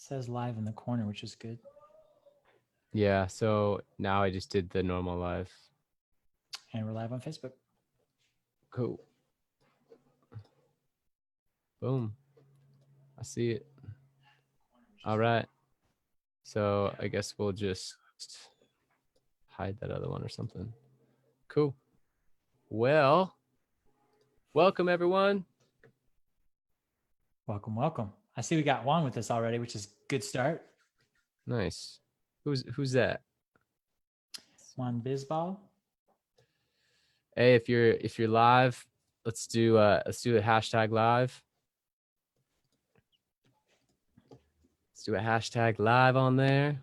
says live in the corner, which is good. Yeah, so now I just did the normal live. And we're live on Facebook. Cool. Boom. I see it. All right. So I guess we'll just hide that other one or something. Cool. Well, welcome everyone. Welcome, welcome. I see we got Juan with us already, which is a good start. Nice. Who's that? Juan Bizball. Hey, if you're live, let's do a hashtag live. Let's do a hashtag live on there.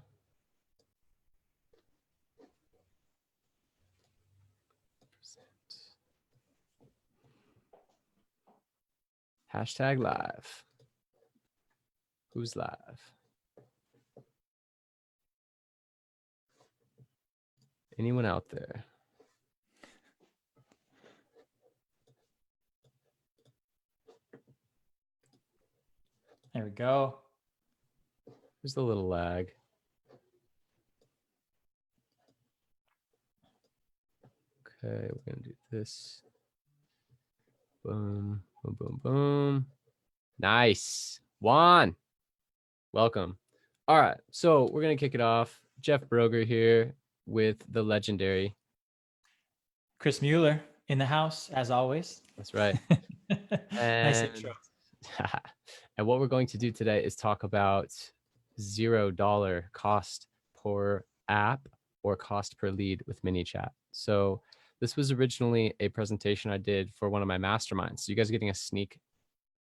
Hashtag live. Who's live? Anyone out there? There we go. There's a little lag. Okay, we're gonna do this. Boom, boom, boom, boom. Nice. Juan, welcome. All right, so we're gonna kick it off. Jeff Broger here with the legendary Chris Mueller in the house, as always. That's right. Nice intro. And what we're going to do today is talk about $0 cost per app or cost per lead with ManyChat. So this was originally a presentation I did for one of my masterminds. So you guys are getting a sneak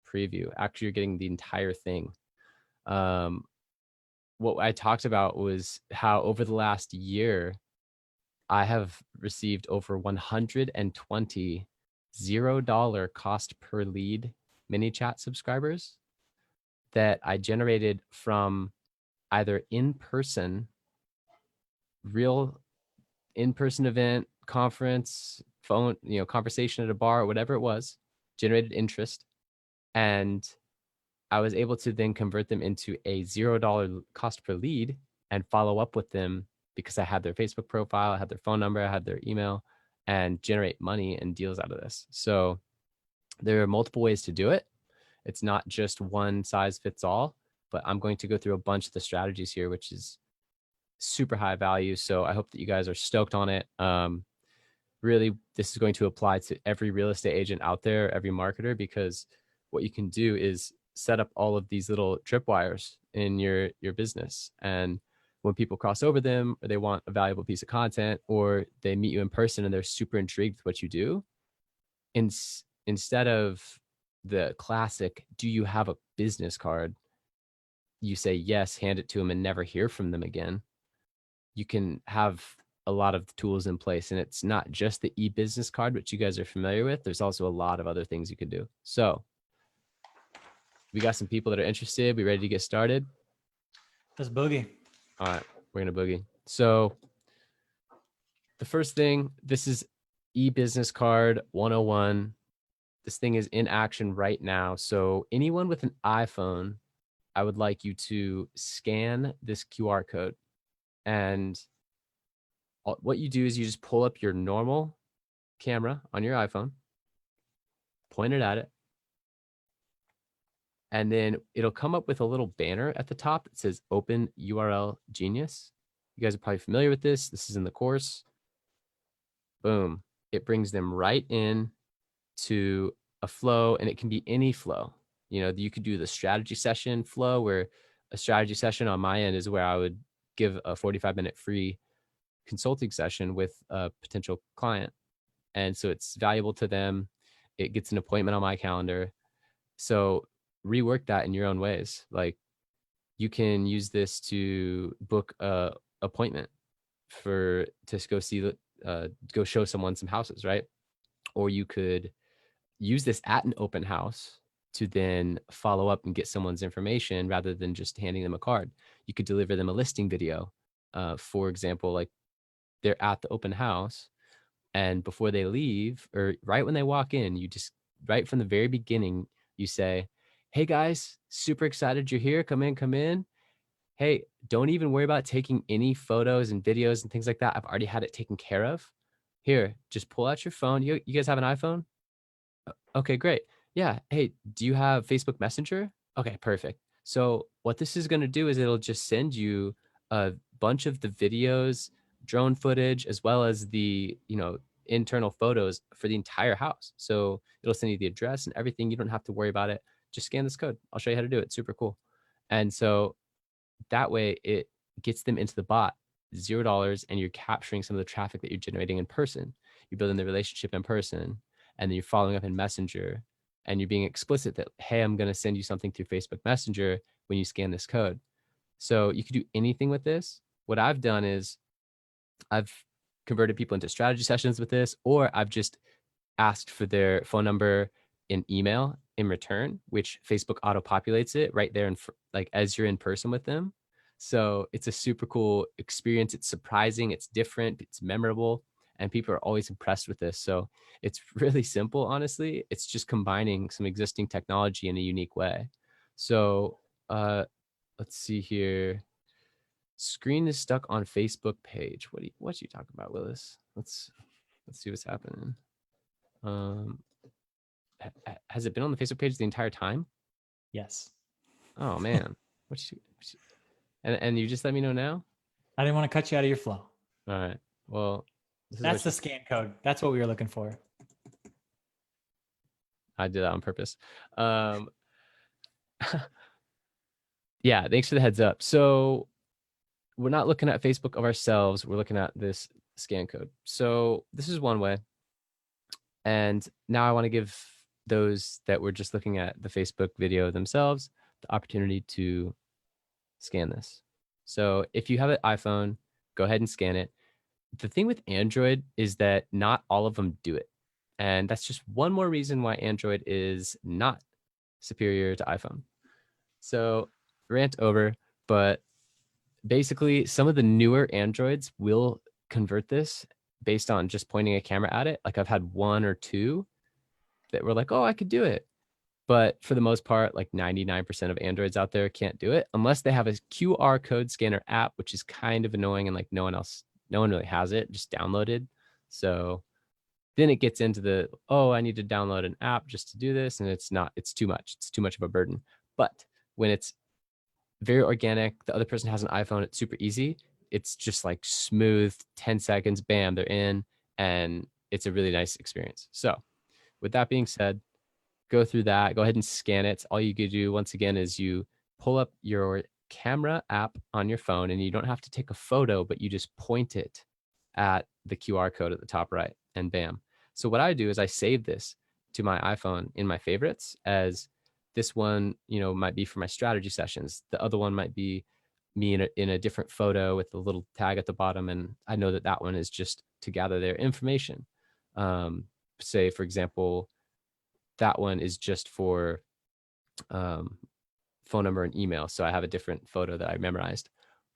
preview. Actually, you're getting the entire thing. What I talked about was how over the last year, I have received over 120 $0 cost per lead ManyChat subscribers that I generated from either in-person, real in-person event, conference, phone, conversation at a bar, or whatever it was, generated interest. And I was able to then convert them into a $0 cost per lead and follow up with them because I had their Facebook profile, I had their phone number, I had their email, and generate money and deals out of this. So there are multiple ways to do it. It's not just one size fits all, but I'm going to go through a bunch of the strategies here, which is super high value. So I hope that you guys are stoked on it. Really, this is going to apply to every real estate agent out there, every marketer, because what you can do is set up all of these little tripwires in your business. And when people cross over them, or they want a valuable piece of content, or they meet you in person and they're super intrigued with what you do, instead of the classic, do you have a business card? You say yes, hand it to them, and never hear from them again. You can have a lot of tools in place, and it's not just the e-business card, which you guys are familiar with. There's also a lot of other things you can do. So we got some people that are interested. We ready to get started? Let's boogie. All right, we're gonna boogie. So the first thing, this is e-business card 101. This thing is in action right now. So anyone with an iPhone, I would like you to scan this QR code. And what you do is you just pull up your normal camera on your iPhone, point it at it, and then it'll come up with a little banner at the top that says Open URL Genius. You guys are probably familiar with this. This is in the course. Boom. It brings them right in to a flow, and it can be any flow. You could do the strategy session flow, where a strategy session on my end is where I would give a 45-minute free consulting session with a potential client. And so it's valuable to them. It gets an appointment on my calendar. So rework that in your own ways. Like, you can use this to book a appointment to go show someone some houses, right? Or you could use this at an open house to then follow up and get someone's information rather than just handing them a card. You could deliver them a listing video. For example, like, they're at the open house, and before they leave, or right when they walk in, you just, right from the very beginning, you say, hey guys, super excited you're here. Come in, come in. hey, don't even worry about taking any photos and videos and things like that. I've already had it taken care of. Here, just pull out your phone. You guys have an iPhone? Okay, great. Yeah. Hey, do you have Facebook Messenger? Okay, perfect. So what this is going to do is it'll just send you a bunch of the videos, drone footage, as well as the, internal photos for the entire house. So it'll send you the address and everything. You don't have to worry about it. Just scan this code. I'll show you how to do it. Super cool. And so that way it gets them into the bot, $0, and you're capturing some of the traffic that you're generating in person. You're building the relationship in person, and then you're following up in Messenger, and you're being explicit that, hey, I'm going to send you something through Facebook Messenger when you scan this code. So you could do anything with this. What I've done is I've converted people into strategy sessions with this, or I've just asked for their phone number in email in return, which Facebook auto populates it right there, like as you're in person with them. So it's a super cool experience. It's surprising, it's different, it's memorable, and people are always impressed with this. So it's really simple, honestly. It's just combining some existing technology in a unique way. So let's see here. Screen is stuck on Facebook page. What you talking about, Willis? Let's see what's happening. Um, has it been on the Facebook page the entire time? Yes. Oh man, and you just let me know now. I didn't want to cut you out of your flow. All right. Well, this is That's what the scan code. That's what we were looking for. I did that on purpose. Yeah, thanks for the heads up. So we're not looking at Facebook of ourselves. We're looking at this scan code. So this is one way. And now I want to give those that were just looking at the Facebook video themselves the opportunity to scan this. So if you have an iPhone, go ahead and scan it. The thing with Android is that not all of them do it. And that's just one more reason why Android is not superior to iPhone. So rant over, but basically some of the newer Androids will convert this based on just pointing a camera at it. Like I've had one or two that were like, oh, I could do it. But for the most part, like 99% of Androids out there can't do it unless they have a QR code scanner app, which is kind of annoying, and like no one really has it just downloaded. So then it gets into the, oh, I need to download an app just to do this, and it's too much. It's too much of a burden. But when it's very organic, the other person has an iPhone, it's super easy. It's just like smooth, 10 seconds, bam, they're in, and it's a really nice experience. So with that being said, go through that, go ahead and scan it. All you could do once again is you pull up your camera app on your phone, and you don't have to take a photo, but you just point it at the QR code at the top right, and bam. So what I do is I save this to my iPhone in my favorites, as this one, might be for my strategy sessions. The other one might be me in a different photo with a little tag at the bottom, and I know that that one is just to gather their information. Say, for example, that one is just for phone number and email. So I have a different photo that I memorized.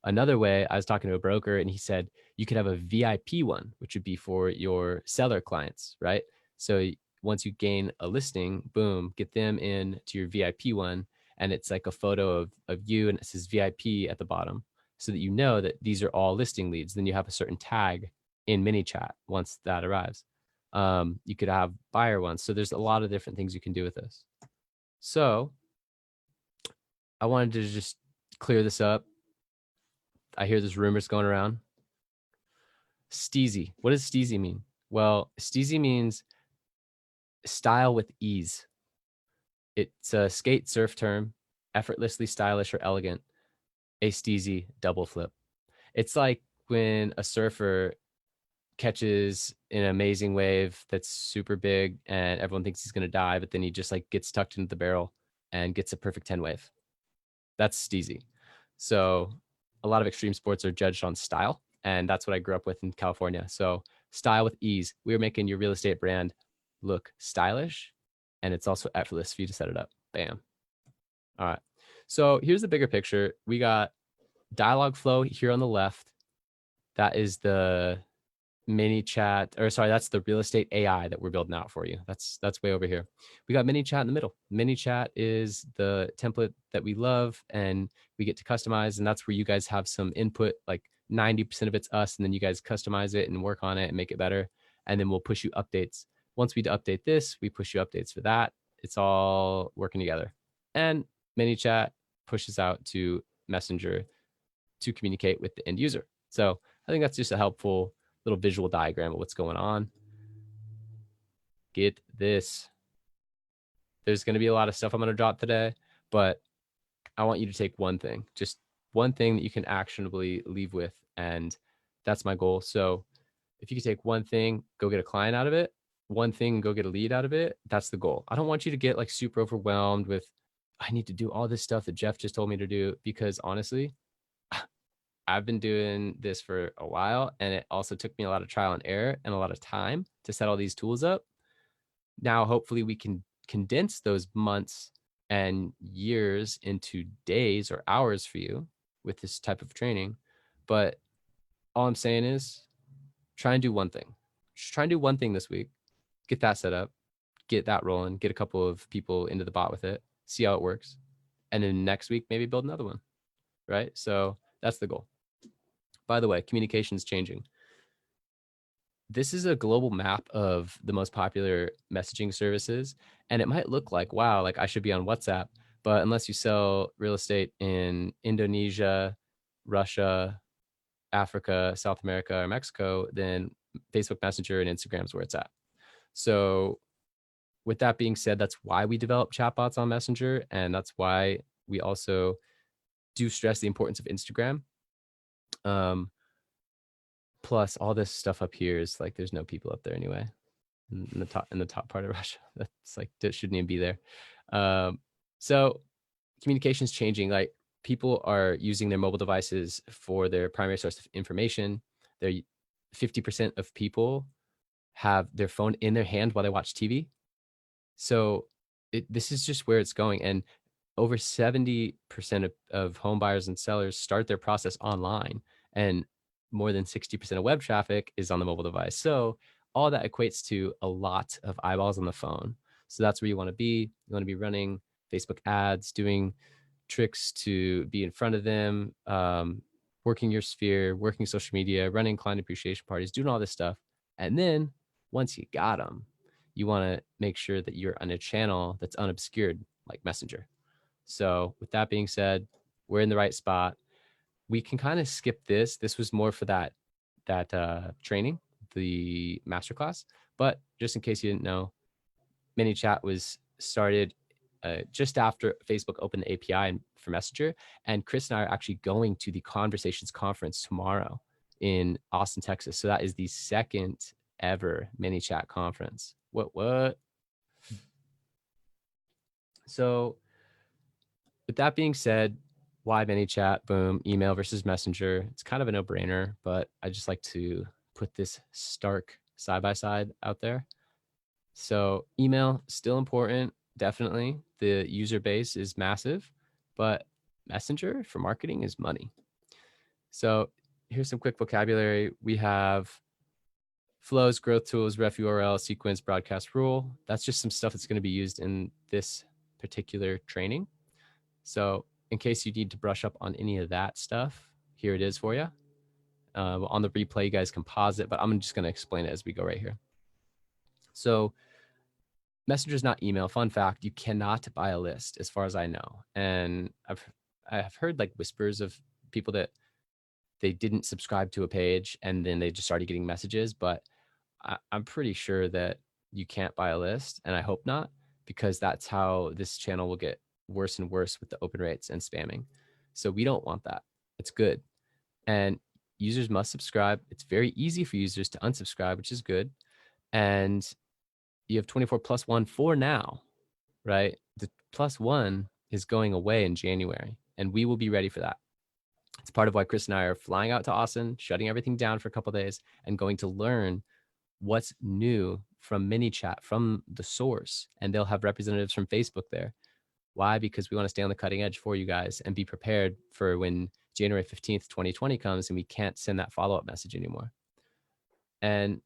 Another way, I was talking to a broker, and he said you could have a VIP one, which would be for your seller clients, right? So once you gain a listing, boom, get them in to your VIP one. And it's like a photo of you, and it says VIP at the bottom, so that you know that these are all listing leads. Then you have a certain tag in ManyChat once that arrives. You could have buyer ones. So there's a lot of different things you can do with this. So I wanted to just clear this up. I hear there's rumors going around. STEEZY. What does STEEZY mean? Well, STEEZY means style with ease. It's a skate surf term, effortlessly stylish or elegant. A STEEZY double flip. It's like when a surfer catches an amazing wave that's super big and everyone thinks he's going to die, but then he just like gets tucked into the barrel and gets a perfect 10 wave. That's STEEZY. So a lot of extreme sports are judged on style, and that's what I grew up with in California. So style with ease. We were making your real estate brand look stylish, and it's also effortless for you to set it up. Bam. All right. So here's the bigger picture. We got dialogue flow here on the left. That is the ManyChat, or sorry, that's the real estate AI that we're building out for you. That's way over here. We got ManyChat in the middle. ManyChat is the template that we love and we get to customize, and that's where you guys have some input. Like 90% of it's us, and then you guys customize it and work on it and make it better. And then we'll push you updates. Once we update this, we push you updates for that. It's all working together. And ManyChat pushes out to Messenger to communicate with the end user. So I think that's just a helpful little visual diagram of what's going on. Get this. There's going to be a lot of stuff I'm going to drop today, but I want you to take one thing, just one thing that you can actionably leave with. And that's my goal. So if you could take one thing, go get a client out of it, one thing, go get a lead out of it. That's the goal. I don't want you to get like super overwhelmed with, I need to do all this stuff that Jeff just told me to do, because honestly, I've been doing this for a while, and it also took me a lot of trial and error and a lot of time to set all these tools up. Now, hopefully we can condense those months and years into days or hours for you with this type of training. But all I'm saying is try and do one thing. Just try and do one thing this week. Get that set up, get that rolling, get a couple of people into the bot with it, see how it works. And then next week, maybe build another one, right? So that's the goal. By the way, communication is changing. This is a global map of the most popular messaging services. And it might look like, wow, like I should be on WhatsApp. But unless you sell real estate in Indonesia, Russia, Africa, South America, or Mexico, then Facebook Messenger and Instagram is where it's at. So with that being said, that's why we develop chatbots on Messenger. And that's why we also do stress the importance of Instagram. Plus all this stuff up here is like, there's no people up there anyway, in the top part of Russia. That's like, that shouldn't even be there. So communication is changing. Like people are using their mobile devices for their primary source of information. They're 50% of people have their phone in their hand while they watch TV. So this is just where it's going. And over 70% of home buyers and sellers start their process online, and more than 60% of web traffic is on the mobile device. So all that equates to a lot of eyeballs on the phone. So that's where you want to be. You want to be running Facebook ads, doing tricks to be in front of them, working your sphere, working social media, running client appreciation parties, doing all this stuff. And then once you got them, you want to make sure that you're on a channel that's unobscured, like Messenger. So with that being said, we're in the right spot. We can kind of skip this. This was more for that training, the masterclass. But just in case you didn't know, ManyChat was started just after Facebook opened the API for Messenger. And Chris and I are actually going to the Conversations Conference tomorrow in Austin, Texas. So that is the second ever ManyChat conference. What? So with that being said, why ManyChat? Boom, email versus Messenger. It's kind of a no-brainer, but I just like to put this stark side by side out there. So email, still important, definitely. The user base is massive, but Messenger for marketing is money. So here's some quick vocabulary. We have flows, growth tools, ref URL, sequence, broadcast rule. That's just some stuff that's going to be used in this particular training. So in case you need to brush up on any of that stuff, here it is for you. On the replay, you guys can pause it, but I'm just going to explain it as we go right here. So Messenger is not email. Fun fact, you cannot buy a list as far as I know. And I've heard like whispers of people that they didn't subscribe to a page and then they just started getting messages, but I'm pretty sure that you can't buy a list, and I hope not, because that's how this channel will get worse and worse with the open rates and spamming. So we don't want that. It's good. And users must subscribe. It's very easy for users to unsubscribe, which is good. And you have 24+1 for now, right? The +1 is going away in January, and we will be ready for that. It's part of why Chris and I are flying out to Austin, shutting everything down for a couple of days, and going to learn what's new from ManyChat, from the source. And they'll have representatives from Facebook there. Why? Because we want to stay on the cutting edge for you guys and be prepared for when January 15th, 2020 comes and we can't send that follow-up message anymore. And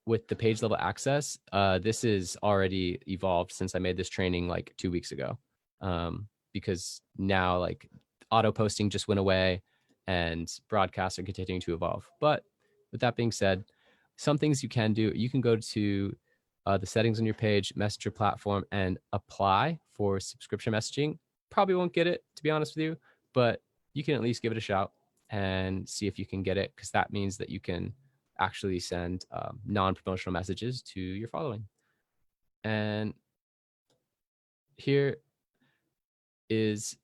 with the page level access, this is already evolved since I made this training like 2 weeks ago. Because now like auto posting just went away and broadcasts are continuing to evolve. But with that being said, some things you can do, you can go to the settings on your page, messenger platform, and apply for subscription messaging. Probably won't get it, to be honest with you, but you can at least give it a shout and see if you can get it, because that means that you can actually send non-promotional messages to your following. And here is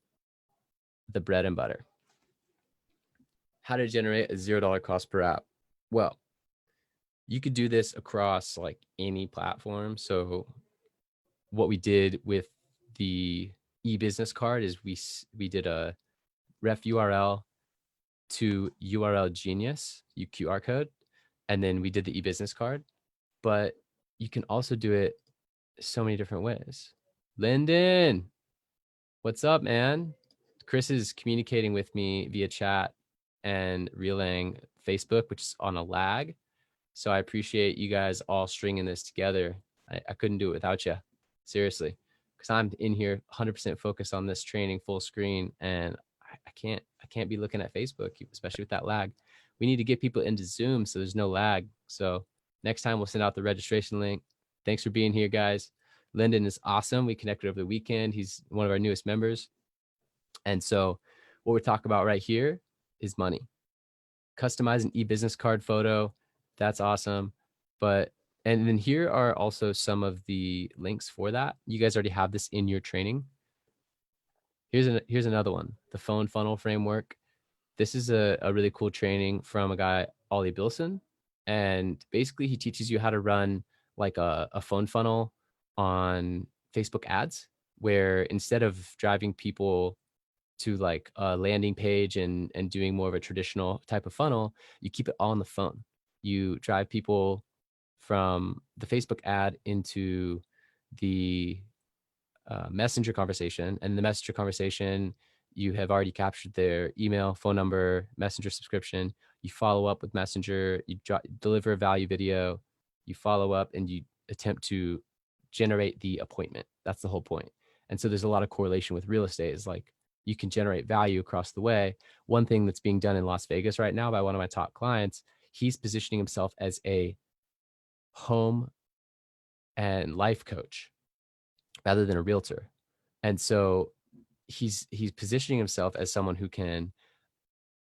the bread and butter. How to generate a $0 cost per app. Well, you could do this across like any platform. So what we did with the e-business card is we did a ref URL to URL Genius, QR code, and then we did the e-business card. But you can also do it so many different ways. Lyndon, what's up, man? Chris is communicating with me via chat and relaying Facebook, which is on a lag. So I appreciate you guys all stringing this together. I couldn't do it without you, seriously, because I'm in here 100% focused on this training full screen, and I can't be looking at Facebook, especially with that lag. We need to get people into Zoom so there's no lag. So next time we'll send out the registration link. Thanks for being here, guys. Lyndon is awesome. We connected over the weekend. He's one of our newest members. And so what we're talking about right here is money. Customize an e-business card photo. That's awesome. But, and then here are also some of the links for that. You guys already have this in your training. Here's another one, the phone funnel framework. This is a really cool training from a guy, Ollie Bilson. And basically he teaches you how to run like a phone funnel on Facebook ads, where instead of driving people to like a landing page and doing more of a traditional type of funnel, you keep it all on the phone. You drive people from the Facebook ad into the messenger conversation, and in the messenger conversation you have already captured their email, phone number, messenger subscription. You follow up with messenger, you deliver a value video, you follow up, and you attempt to generate the appointment. That's the whole point. And so there's a lot of correlation with real estate, is like you can generate value across the way. One thing that's being done in Las Vegas right now by one of my top clients, he's positioning himself as a home and life coach rather than a realtor. And so he's positioning himself as someone who can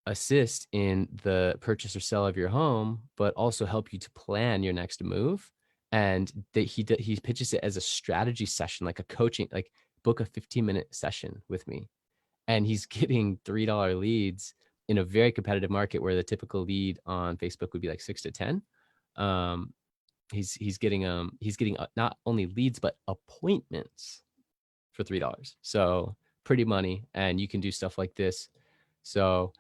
assist in the purchase or sale of your home, but also help you to plan your next move. And that he pitches it as a strategy session, like a coaching, like book a 15-minute session with me. And he's getting $3 leads in a very competitive market where the typical lead on Facebook would be like 6 to 10. He's getting not only leads but appointments for $3. So pretty money, and you can do stuff like this. So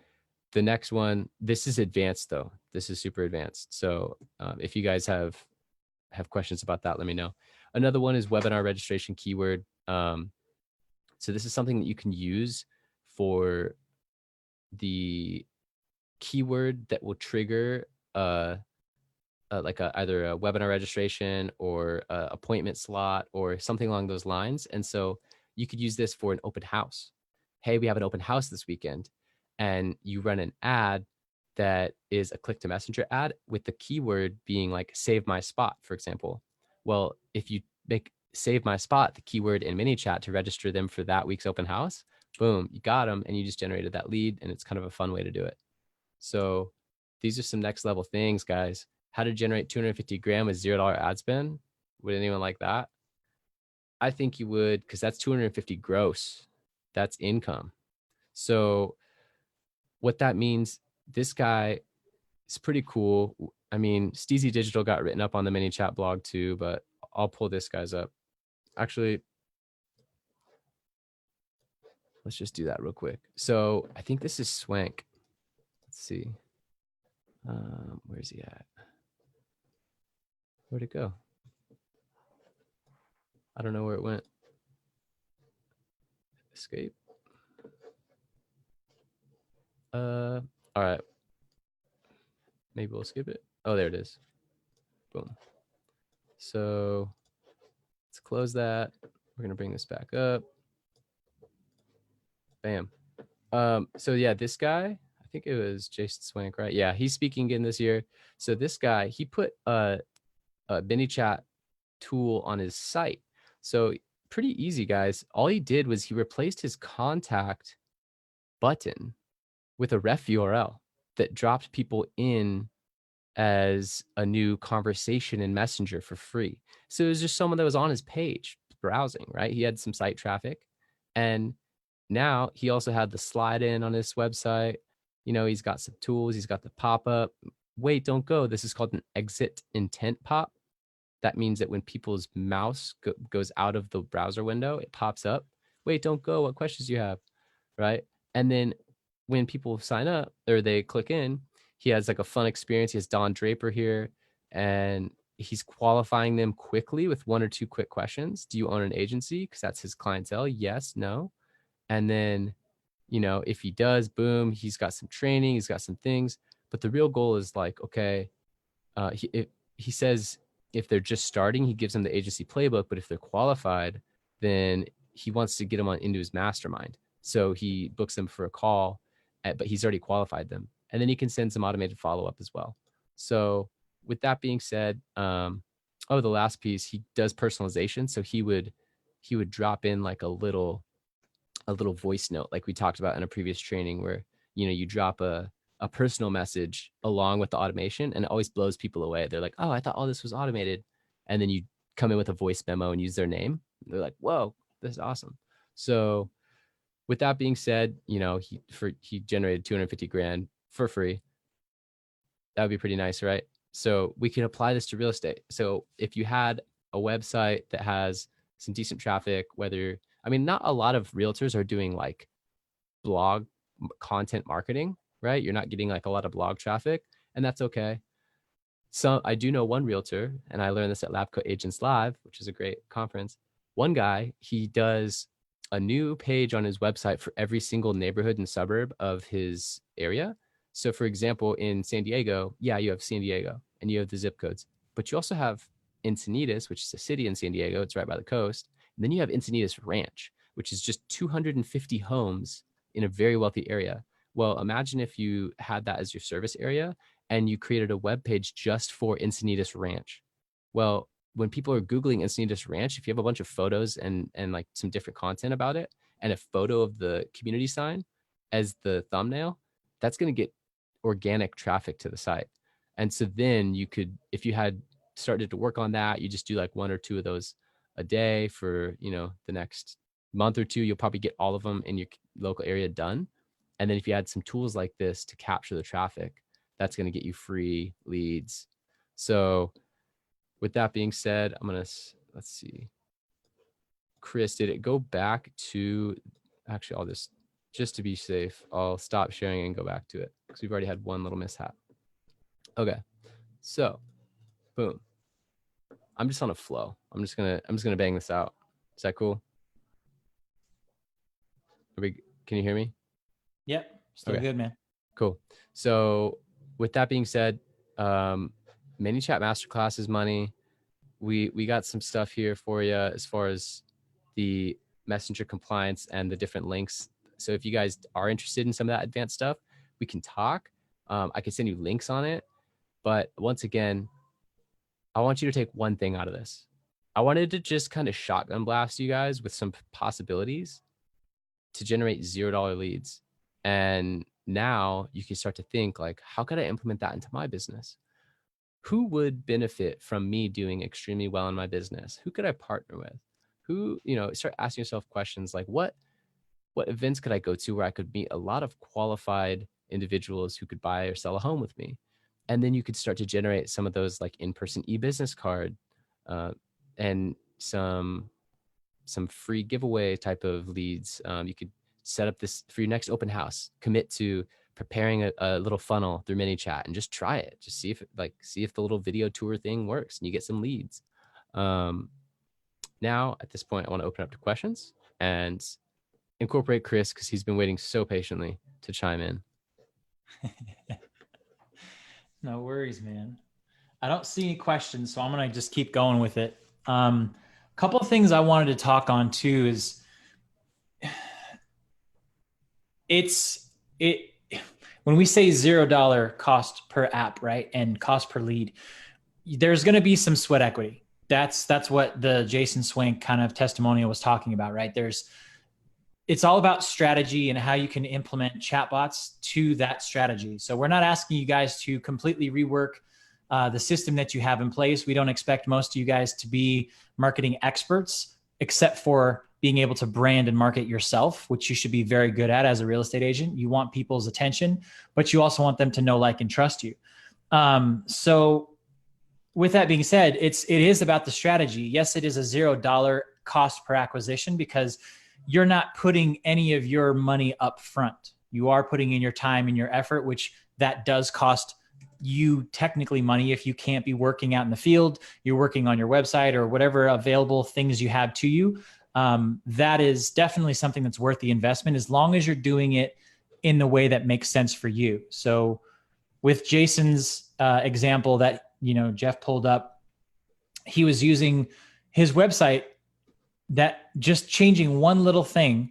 the next one, this is advanced though. This is super advanced. So if you guys have questions about that, let me know. Another one is webinar registration keyword. So this is something that you can use for the keyword that will trigger like either a webinar registration or a appointment slot or something along those lines. And so you could use this for an open house. Hey, we have an open house this weekend, and you run an ad that is a click to messenger ad with the keyword being like save my spot, for example. Well, if you make save my spot the keyword in ManyChat to register them for that week's open house, boom, you got them, and you just generated that lead, and it's kind of a fun way to do it. So these are some next level things, guys. How to generate 250 grand with $0 ad spend. Would anyone like that? I think you would, because that's 250 gross. That's income. So what that means, this guy is pretty cool. I mean, STEEZY.Digital got written up on the ManyChat blog too, but I'll pull this guy's up. Actually, let's just do that real quick. So I think this is Swank. Let's see. Where's he at? Where'd it go? I don't know where it went. Escape. All right. Maybe we'll skip it. Oh, there it is. Boom. So let's close that. We're gonna bring this back up. Bam. So yeah, this guy, I think it was Jason Swank, right? Yeah, he's speaking again this year. So this guy, he put a ManyChat tool on his site. So pretty easy, guys. All he did was he replaced his contact button with a ref URL that dropped people in as a new conversation in Messenger for free. So it was just someone that was on his page browsing, right? He had some site traffic. And now he also had the slide in on his website. You know, he's got some tools, he's got the pop up. Wait, don't go. This is called an exit intent pop. That means that when people's mouse goes out of the browser window, it pops up. Wait, don't go. What questions do you have? Right. And then when people sign up or they click in, he has like a fun experience. He has Don Draper here and he's qualifying them quickly with one or two quick questions. Do you own an agency? Because that's his clientele. Yes, no. And then, you know, if he does, boom, he's got some training, he's got some things. But the real goal is like, okay, he says if they're just starting, he gives them the agency playbook. But if they're qualified, then he wants to get them on into his mastermind. So he books them for a call, but he's already qualified them, and then he can send some automated follow up as well. So with that being said, oh, the last piece, he does personalization. So he would drop in like a little voice note like we talked about in a previous training where you know you drop a personal message along with the automation and it always blows people away. They're like, oh, I thought all this was automated. And then you come in with a voice memo and use their name. They're like, whoa, this is awesome. So with that being said, you know, he generated 250 grand for free. That would be pretty nice, right? So we can apply this to real estate. So if you had a website that has some decent traffic, whether, I mean, not a lot of realtors are doing like blog content marketing, right? You're not getting like a lot of blog traffic, and that's okay. So I do know one realtor, and I learned this at Labco Agents Live, which is a great conference. One guy, he does a new page on his website for every single neighborhood and suburb of his area. So, for example, in San Diego, yeah, you have San Diego and you have the zip codes, but you also have Encinitas, which is a city in San Diego. It's right by the coast. And then you have Encinitas Ranch, which is just 250 homes in a very wealthy area. Well, imagine if you had that as your service area and you created a web page just for Encinitas Ranch. Well, when people are Googling Encinitas Ranch, if you have a bunch of photos and like some different content about it and a photo of the community sign as the thumbnail, that's going to get organic traffic to the site. And so then you could, if you had started to work on that, you just do like one or two of those a day for, you know, the next month or two, you'll probably get all of them in your local area done. And then if you add some tools like this to capture the traffic, that's going to get you free leads. So with that being said, I'm going to, let's see. Chris, did it go back to, actually, I'll just to be safe, I'll stop sharing and go back to it because we've already had one little mishap. Okay. So boom. I'm just on a flow. I'm just gonna bang this out. Is that cool? Can you hear me? Yep. Still Okay, good, man. cool. So with that being said, ManyChat Masterclass is money. We got some stuff here for you as far as the messenger compliance and the different links. So if you guys are interested in some of that advanced stuff, we can talk. I can send you links on it. But once again, I want you to take one thing out of this. I wanted to just kind of shotgun blast you guys with some possibilities to generate $0 leads. And now you can start to think like, how could I implement that into my business? Who would benefit from me doing extremely well in my business? Who could I partner with? Who, you know, start asking yourself questions like what events could I go to where I could meet a lot of qualified individuals who could buy or sell a home with me? And then you could start to generate some of those like in-person e-business card and some free giveaway type of leads. You could set up this for your next open house, commit to preparing a little funnel through ManyChat and just try it. Just see if the little video tour thing works and you get some leads. Now at this point, I want to open up to questions and incorporate Chris because he's been waiting so patiently to chime in. No worries, man. I don't see any questions, so I'm gonna just keep going with it. A couple of things I wanted to talk on too is it's it when we say $0 cost per app, right, and cost per lead, there's going to be some sweat equity. That's what the Jason Swank kind of testimonial was talking about, right? It's all about strategy and how you can implement chatbots to that strategy. So we're not asking you guys to completely rework the system that you have in place. We don't expect most of you guys to be marketing experts, except for being able to brand and market yourself, which you should be very good at as a real estate agent. You want people's attention, but you also want them to know, like, and trust you. So with that being said, it is about the strategy. Yes, it is a $0 cost per acquisition because you're not putting any of your money up front. You are putting in your time and your effort, which that does cost you technically money if you can't be working out in the field, you're working on your website or whatever available things you have to you. That is definitely something that's worth the investment as long as you're doing it in the way that makes sense for you. So with Jason's example that Jeff pulled up, he was using his website that just changing one little thing,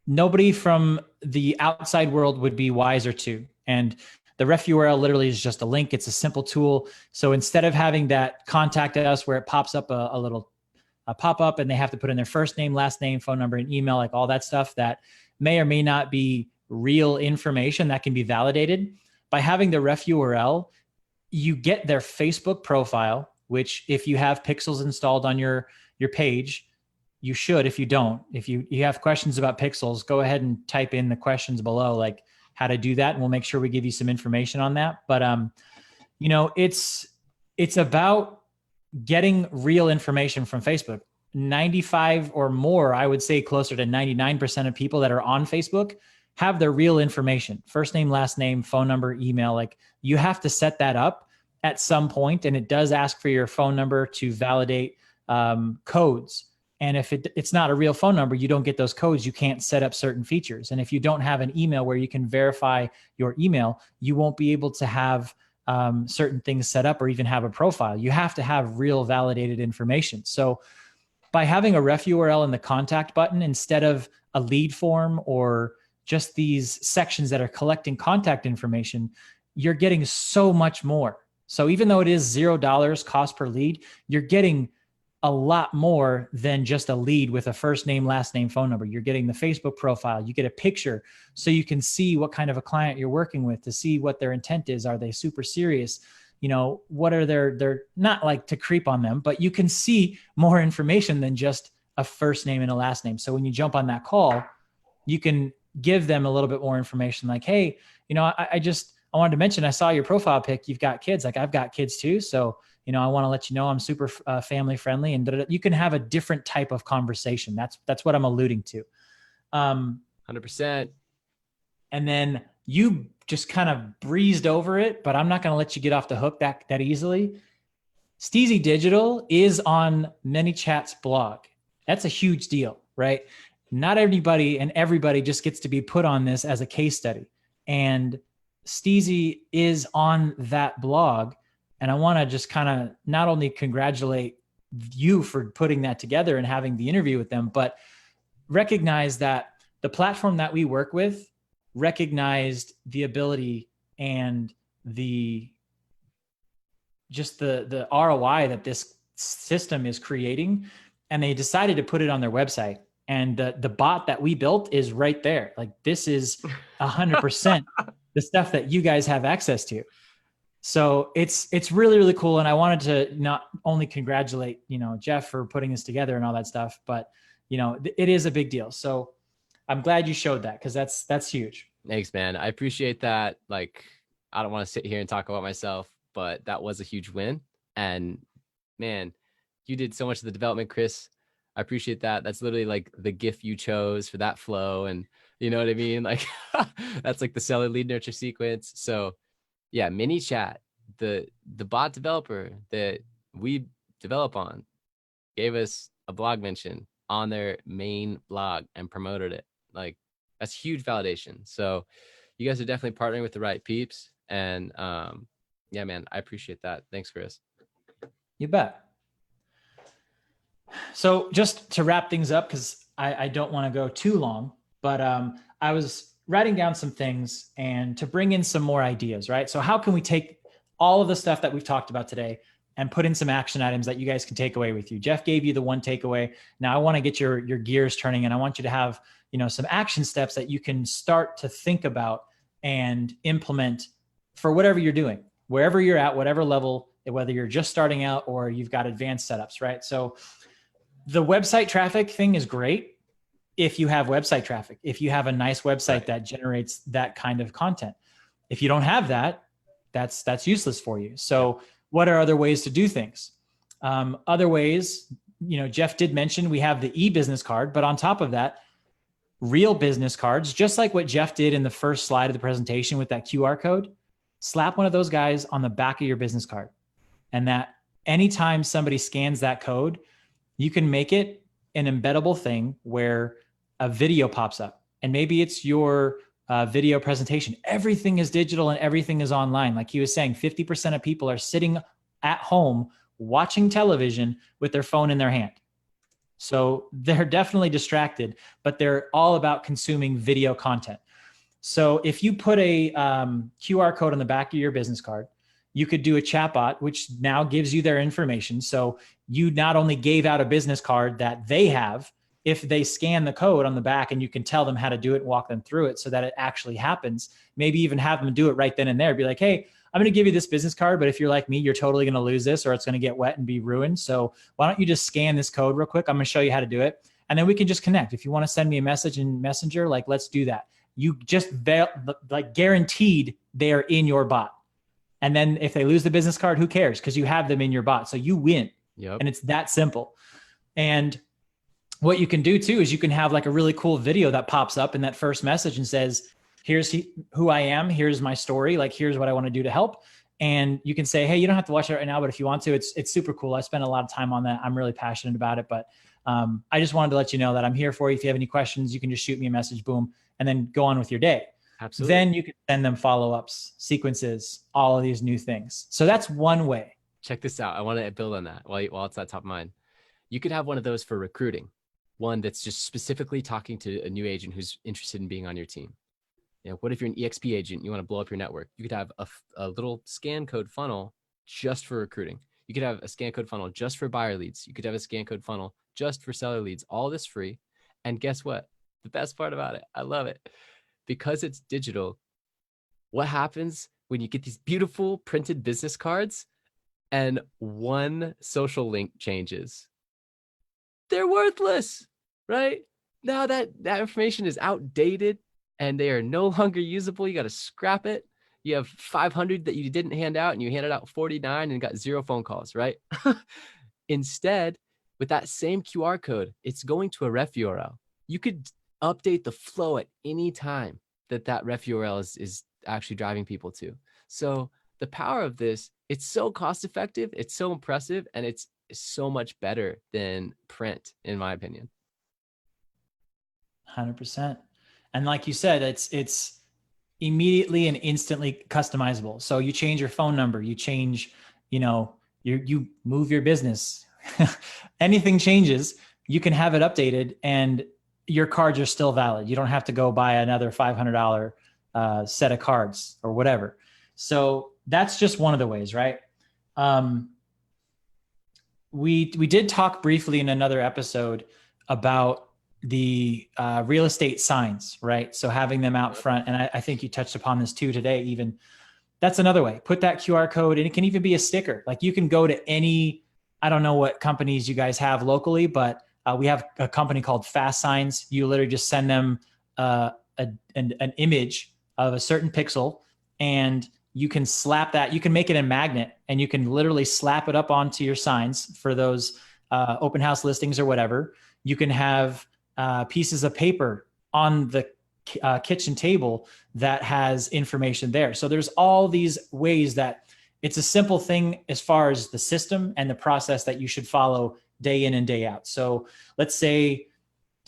nobody from the outside world would be wiser to. And the ref URL literally is just a link. It's a simple tool. So instead of having that contact us where it pops up a little pop up and they have to put in their first name, last name, phone number, and email, like all that stuff that may or may not be real information that can be validated, by having the ref URL, you get their Facebook profile, which if you have pixels installed on your page, you should. If you don't, if you have questions about pixels, go ahead and type in the questions below, like how to do that, and we'll make sure we give you some information on that. But it's about getting real information from Facebook. 95 or more, I would say closer to 99% of people that are on Facebook have their real information: first name, last name, phone number, email. Like, you have to set that up at some point, and it does ask for your phone number to validate codes. And if it's not a real phone number, you don't get those codes, you can't set up certain features. And if you don't have an email where you can verify your email, you won't be able to have certain things set up or even have a profile. You have to have real validated information. So by having a ref URL in the contact button instead of a lead form or just these sections that are collecting contact information, you're getting so much more. So even though it is $0 cost per lead, you're getting a lot more than just a lead with a first name, last name, phone number. You're getting the Facebook profile. You get a picture so you can see what kind of a client you're working with, to see what their intent is. Are they super serious? What are they're not like to creep on them, but you can see more information than just a first name and a last name. So when you jump on that call, you can give them a little bit more information, like, hey, I wanted to mention, I saw your profile pic. You've got kids. Like, I've got kids too. So, I want to let you know I'm super family friendly, and you can have a different type of conversation. That's what I'm alluding to. 100%. And then you just kind of breezed over it, but I'm not going to let you get off the hook that easily. STEEZY.Digital is on ManyChat's blog. That's a huge deal, right? Not anybody and everybody just gets to be put on this as a case study. And Steezy is on that blog. And I want to just kind of not only congratulate you for putting that together and having the interview with them, but recognize that the platform that we work with recognized the ability and the ROI that this system is creating. And they decided to put it on their website. And the bot that we built is right there. Like, this is 100% the stuff that you guys have access to. So it's really, really cool. And I wanted to not only congratulate, Jeff for putting this together and all that stuff, but it is a big deal. So I'm glad you showed that, because that's huge. Thanks, man. I appreciate that. Like, I don't want to sit here and talk about myself, but that was a huge win. And man, you did so much of the development, Chris. I appreciate that. That's literally like the GIF you chose for that flow. And you know what I mean? Like, that's like the seller lead nurture sequence. So yeah, ManyChat, the bot developer that we develop on, gave us a blog mention on their main blog and promoted it. Like, that's huge validation. So you guys are definitely partnering with the right peeps. And yeah, man, I appreciate that. Thanks, Chris. You bet. So just to wrap things up, because I don't want to go too long, but I was writing down some things and to bring in some more ideas, right? So how can we take all of the stuff that we've talked about today and put in some action items that you guys can take away with you? Jeff gave you the one takeaway. Now I want to get your gears turning, and I want you to have, some action steps that you can start to think about and implement for whatever you're doing, wherever you're at, whatever level, whether you're just starting out or you've got advanced setups, right? So the website traffic thing is great if you have website traffic, if you have a nice website Right. that generates that kind of content. If you don't have that, that's useless for you. So what are other ways to do things? Other ways, Jeff did mention we have the e-business card, but on top of that, real business cards, just like what Jeff did in the first slide of the presentation with that QR code, slap one of those guys on the back of your business card. And that anytime somebody scans that code, you can make it an embeddable thing where a video pops up, and maybe it's your video presentation. Everything is digital and everything is online. Like he was saying, 50% of people are sitting at home watching television with their phone in their hand. So they're definitely distracted, but they're all about consuming video content. So if you put a QR code on the back of your business card, you could do a chatbot, which now gives you their information. So you not only gave out a business card that they have, if they scan the code on the back, and you can tell them how to do it, walk them through it so that it actually happens, maybe even have them do it right then and there. Be like, hey, I'm going to give you this business card, but if you're like me, you're totally going to lose this, or it's going to get wet and be ruined. So why don't you just scan this code real quick? I'm going to show you how to do it. And then we can just connect. If you want to send me a message in Messenger, like, let's do that. You just like guaranteed they're in your bot. And then if they lose the business card, who cares? Because you have them in your bot. So you win. Yep. And it's that simple. And what you can do too is you can have like a really cool video that pops up in that first message and says, here's who I am. Here's my story. Like, here's what I want to do to help. And you can say, hey, you don't have to watch it right now, but if you want to, it's super cool. I spent a lot of time on that. I'm really passionate about it. But I just wanted to let you know that I'm here for you. If you have any questions, you can just shoot me a message, boom, and then go on with your day. Absolutely. Then you can send them follow-ups, sequences, all of these new things. So that's one way. Check this out. I want to build on that while it's at top of mind. You could have one of those for recruiting, one that's just specifically talking to a new agent who's interested in being on your team. What if you're an EXP agent, you want to blow up your network? You could have a little scan code funnel just for recruiting. You could have a scan code funnel just for buyer leads. You could have a scan code funnel just for seller leads. All this free. And guess what? The best part about it, I love it. Because it's digital, what happens when you get these beautiful printed business cards and one social link changes? They're worthless, right? Now that information is outdated and they are no longer usable, you got to scrap it. You have 500 that you didn't hand out and you handed out 49 and got 0 phone calls, right? Instead, with that same QR code, it's going to a ref URL. You could update the flow at any time that ref URL is actually driving people to. So the power of this, it's so cost effective, it's so impressive, and it's so much better than print, in my opinion. 100%. And like you said, it's immediately and instantly customizable. So you change your phone number, you change, you move your business, anything changes, you can have it updated and your cards are still valid. You don't have to go buy another $500 set of cards or whatever. So that's just one of the ways, right? We did talk briefly in another episode about the real estate signs, right? So having them out front, and I think you touched upon this too today, even. That's another way. Put that QR code, and it can even be a sticker. Like you can go to any, I don't know what companies you guys have locally, but we have a company called Fast Signs. You literally just send them an image of a certain pixel, and you can slap that. You can make it a magnet, and you can literally slap it up onto your signs for those open house listings or whatever. You can have pieces of paper on the kitchen table that has information there. So there's all these ways that it's a simple thing as far as the system and the process that you should follow day in and day out. So let's say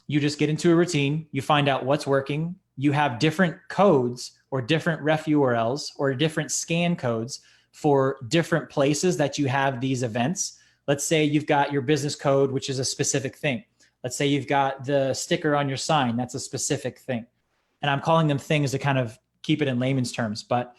you just get into a routine, you find out what's working, you have different codes or different ref URLs or different scan codes for different places that you have these events. Let's say you've got your business code, which is a specific thing. Let's say you've got the sticker on your sign, that's a specific thing. And I'm calling them things to kind of keep it in layman's terms. But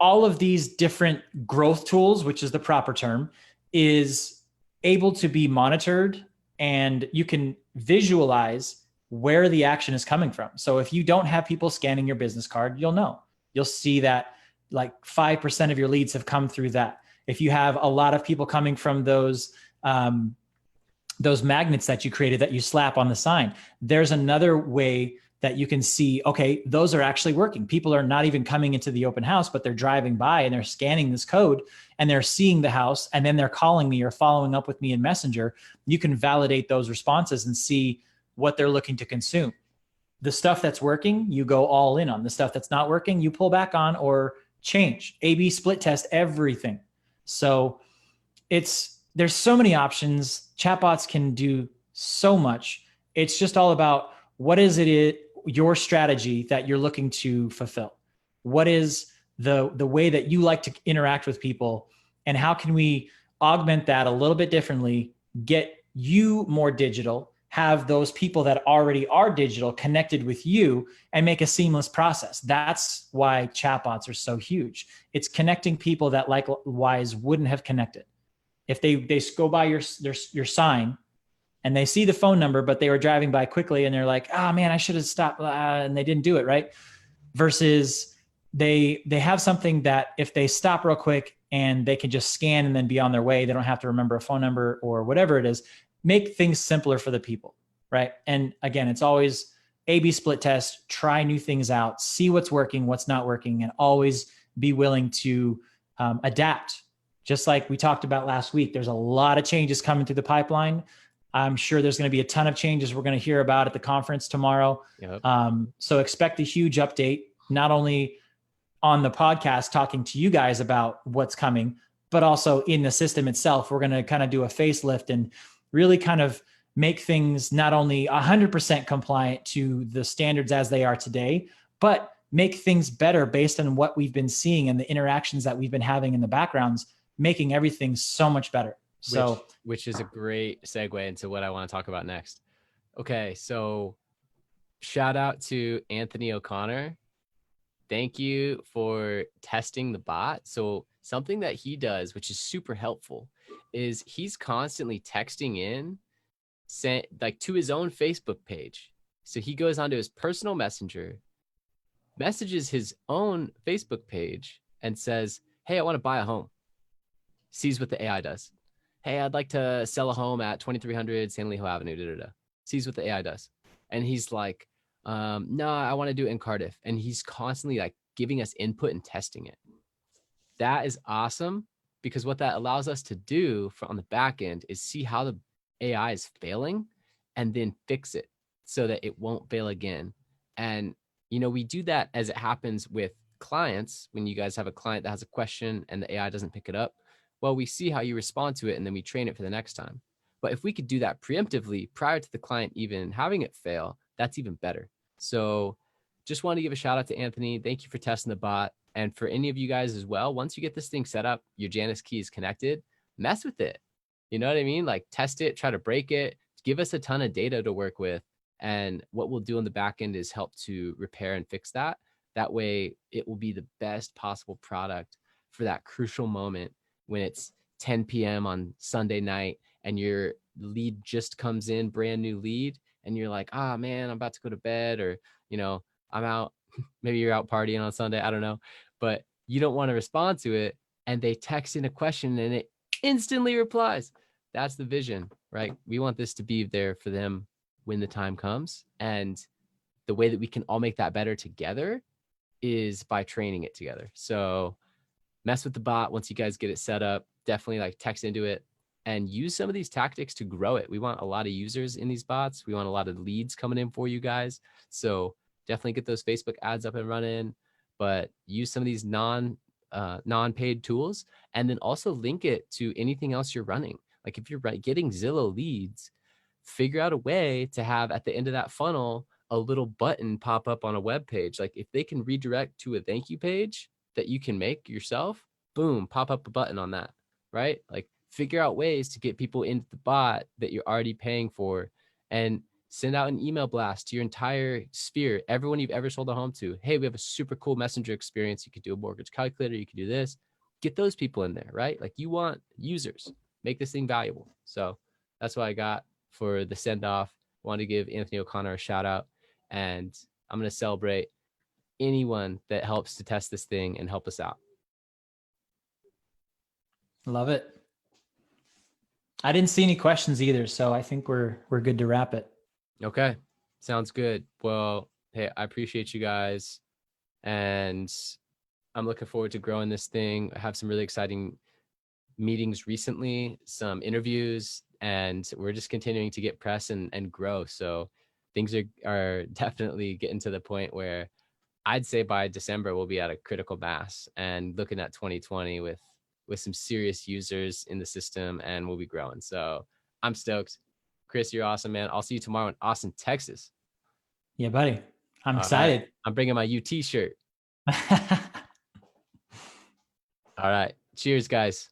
all of these different growth tools, which is the proper term, is able to be monitored, and you can visualize where the action is coming from. So if you don't have people scanning your business card, you'll know. You'll see that like 5% of your leads have come through that. If you have a lot of people coming from those magnets that you created that you slap on the sign, there's another way that you can see, okay, those are actually working. People are not even coming into the open house, but they're driving by and they're scanning this code and they're seeing the house, and then they're calling me or following up with me in Messenger. You can validate those responses and see what they're looking to consume. The stuff that's working, you go all in on. The stuff that's not working, you pull back on or change. A/B split test everything. So there's so many options. Chatbots can do so much. It's just all about what is it your strategy that you're looking to fulfill. What is the way that you like to interact with people, and how can we augment that a little bit differently, get you more digital, have those people that already are digital connected with you, and make a seamless process. That's why chatbots are so huge. It's connecting people that likewise wouldn't have connected. If they go by your sign and they see the phone number, but they were driving by quickly and they're like, oh man, I should have stopped, and they didn't do it, right? Versus they have something that if they stop real quick and they can just scan and then be on their way, they don't have to remember a phone number or whatever it is, make things simpler for the people, right? And again, it's always A/B split test, try new things out, see what's working, what's not working, and always be willing to adapt. Just like we talked about last week, there's a lot of changes coming through the pipeline. I'm sure there's going to be a ton of changes we're going to hear about at the conference tomorrow. Yep. So expect a huge update, not only on the podcast talking to you guys about what's coming, but also in the system itself. We're going to kind of do a facelift and really kind of make things not only 100% compliant to the standards as they are today, but make things better based on what we've been seeing and the interactions that we've been having in the backgrounds, making everything so much better. So, which is a great segue into what I want to talk about next. Okay, so shout out to Anthony O'Connor. Thank you for testing the bot. So something that he does, which is super helpful, is he's constantly texting in, like to his own Facebook page. So he goes onto his personal messenger, messages his own Facebook page, and says, hey, I want to buy a home. Sees what the AI does. Hey, I'd like to sell a home at 2300 San Elijo Avenue. Da, da, da. Sees what the AI does. And he's like, no, I want to do it in Cardiff. And he's constantly like giving us input and testing it. That is awesome, because what that allows us to do on the back end is see how the AI is failing and then fix it so that it won't fail again. And, you know, we do that as it happens with clients. When you guys have a client that has a question and the AI doesn't pick it up, well, we see how you respond to it and then we train it for the next time. But if we could do that preemptively prior to the client even having it fail, that's even better. So just want to give a shout out to Anthony. Thank you for testing the bot. And for any of you guys as well, once you get this thing set up, your Janus key is connected, mess with it. You know what I mean? Like test it, try to break it, give us a ton of data to work with. And what we'll do on the back end is help to repair and fix that. That way it will be the best possible product for that crucial moment when it's 10 p.m. on Sunday night and your lead just comes in, brand new lead, and you're like, ah, man, I'm about to go to bed, or, you know, I'm out, maybe you're out partying on Sunday, I don't know, but you don't want to respond to it. And they text in a question and it instantly replies. That's the vision, right? We want this to be there for them when the time comes. And the way that we can all make that better together is by training it together. So mess with the bot once you guys get it set up. Definitely like text into it and use some of these tactics to grow it. We want a lot of users in these bots. We want a lot of leads coming in for you guys. So definitely get those Facebook ads up and running, but use some of these non-paid tools, and then also link it to anything else you're running. Like if you're getting Zillow leads, figure out a way to have at the end of that funnel a little button pop up on a web page. Like if they can redirect to a thank you page that you can make yourself, boom, pop up a button on that, right? Like figure out ways to get people into the bot that you're already paying for, and send out an email blast to your entire sphere, everyone you've ever sold a home to. Hey, we have a super cool messenger experience. You could do a mortgage calculator. You could do this. Get those people in there, right? Like, you want users. Make this thing valuable. So that's what I got for the send off. Want to give Anthony O'Connor a shout out, and I'm going to celebrate anyone that helps to test this thing and help us out. Love it. I didn't see any questions either, so I think we're good to wrap it. Okay, sounds good. Well, hey, I appreciate you guys, and I'm looking forward to growing this thing. I have some really exciting meetings recently, some interviews, and we're just continuing to get press and grow. So things are definitely getting to the point where I'd say by December we'll be at a critical mass and looking at 2020 with some serious users in the system, and we'll be growing. So I'm stoked. Chris, you're awesome, man. I'll see you tomorrow in Austin, Texas. Yeah, buddy. I'm All right. excited. I'm bringing my UT shirt. All right. Cheers, guys.